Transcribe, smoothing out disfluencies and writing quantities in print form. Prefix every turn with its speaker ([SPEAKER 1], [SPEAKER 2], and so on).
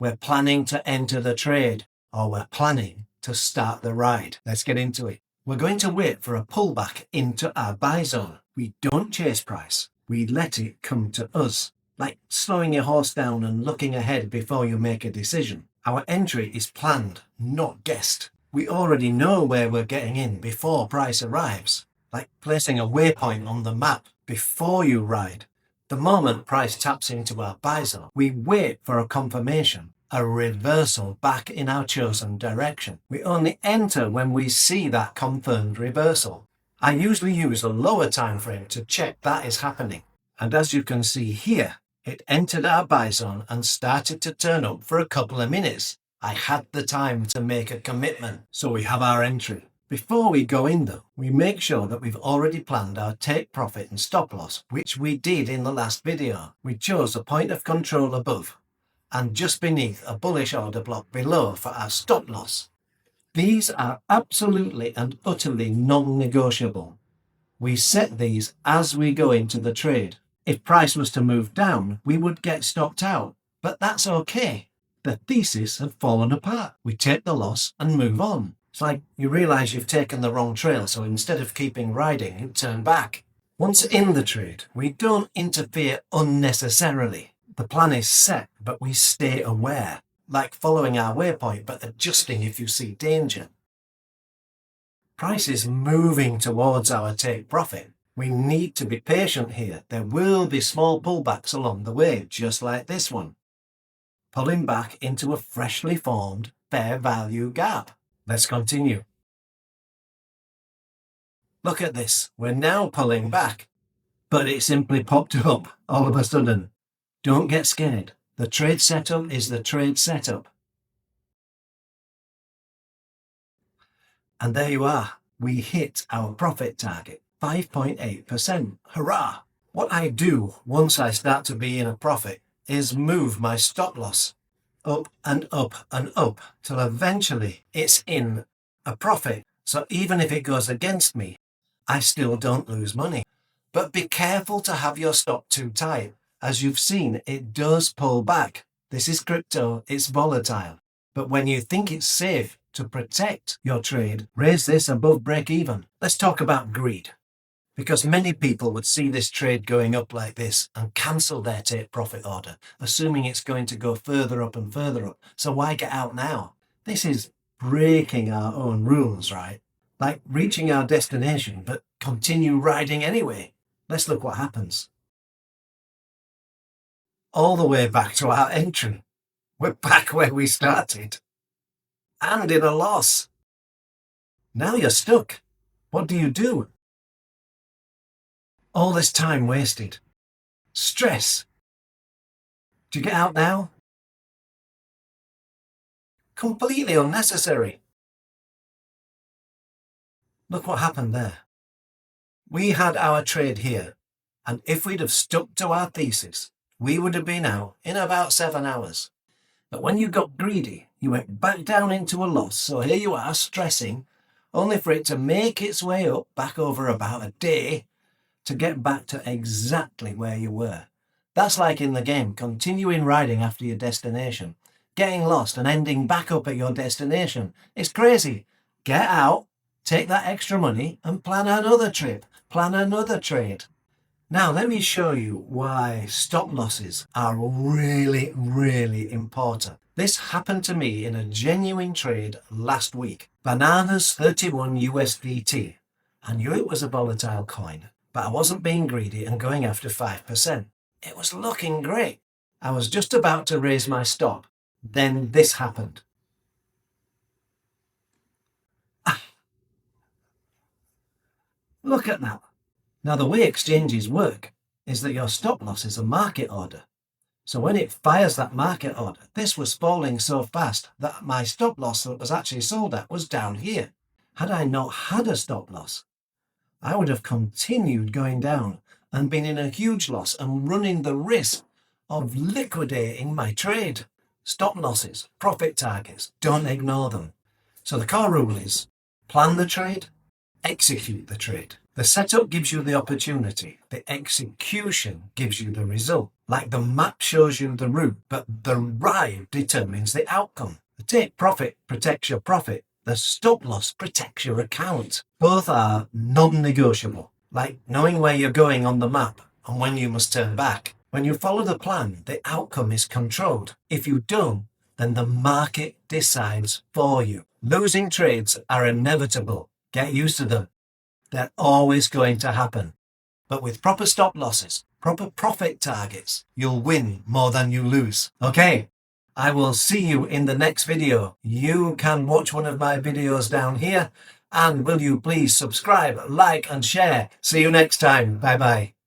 [SPEAKER 1] We're planning to enter the trade, or we're planning to start the ride. Let's get into it. We're going to wait for a pullback into our buy zone. We don't chase price. We let it come to us, like slowing your horse down and looking ahead before you make a decision. Our entry is planned, not guessed. We already know where we're getting in before price arrives, like placing a waypoint on the map before you ride. The moment price taps into our buy zone, we wait for a confirmation, a reversal back in our chosen direction. We only enter when we see that confirmed reversal. I usually use a lower time frame to check that is happening. And as you can see here, it entered our buy zone and started to turn up for a couple of minutes. I had the time to make a commitment, so we have our entry. Before we go in though, we make sure that we've already planned our take profit and stop loss, which we did in the last video. We chose a point of control above and just beneath a bullish order block below for our stop loss. These are absolutely and utterly non-negotiable. We set these as we go into the trade. If price was to move down, we would get stopped out, but that's okay. The thesis had fallen apart. We take the loss and move on. It's like you realize you've taken the wrong trail, so instead of keeping riding, you turn back. Once in the trade, we don't interfere unnecessarily. The plan is set, but we stay aware, like following our waypoint, but adjusting if you see danger. Price is moving towards our take profit. We need to be patient here. There will be small pullbacks along the way, just like this one. Pulling back into a freshly formed fair value gap. Let's continue. Look at this. We're now pulling back, but it simply popped up all of a sudden. Don't get scared. The trade setup is the trade setup. And there you are. We hit our profit target, 5.8%. Hurrah! What I do once I start to be in a profit is move my stop loss up and up and up till eventually it's in a profit. So even if it goes against me, I still don't lose money. But be careful to have your stop too tight. As you've seen, it does pull back. This is crypto, it's volatile. But when you think it's safe to protect your trade, raise this above break even. Let's talk about greed. Because many people would see this trade going up like this and cancel their take profit order, assuming it's going to go further up and further up. So why get out now? This is breaking our own rules, right? Like reaching our destination, but continue riding anyway. Let's look what happens. All the way back to our entry. We're back where we started. And in a loss. Now you're stuck. What do you do? All this time wasted. Stress. Do you get out now? Completely unnecessary. Look what happened there. We had our trade here, and if we'd have stuck to our thesis, we would have been out in about 7 hours. But when you got greedy, you went back down into a loss, so here you are stressing, only for it to make its way up back over about a day to get back to exactly where you were. That's like in the game, continuing riding after your destination, getting lost and ending back up at your destination. It's crazy. Get out, take that extra money and plan another trip, plan another trade. Now let me show you why stop losses are really, really important. This happened to me in a genuine trade last week. Bananas 31 USDT. I knew it was a volatile coin, but I wasn't being greedy and going after 5%. It was looking great. I was just about to raise my stop. Then this happened. Look at that. Now the way exchanges work is that your stop loss is a market order. So when it fires that market order, this was falling so fast that my stop loss that was actually sold at was down here. Had I not had a stop loss, I would have continued going down and been in a huge loss and running the risk of liquidating my trade. Stop losses, profit targets, don't ignore them. So the core rule is plan the trade, execute the trade. The setup gives you the opportunity. The execution gives you the result. Like the map shows you the route, but the ride determines the outcome. The take profit protects your profit. The stop loss protects your account. Both are non-negotiable, like knowing where you're going on the map and when you must turn back. When you follow the plan, the outcome is controlled. If you don't, then the market decides for you. Losing trades are inevitable. Get used to them. They're always going to happen. But with proper stop losses, proper profit targets, you'll win more than you lose. Okay, I will see you in the next video. You can watch one of my videos down here. And will you please subscribe, like and share. See you next time. Bye bye.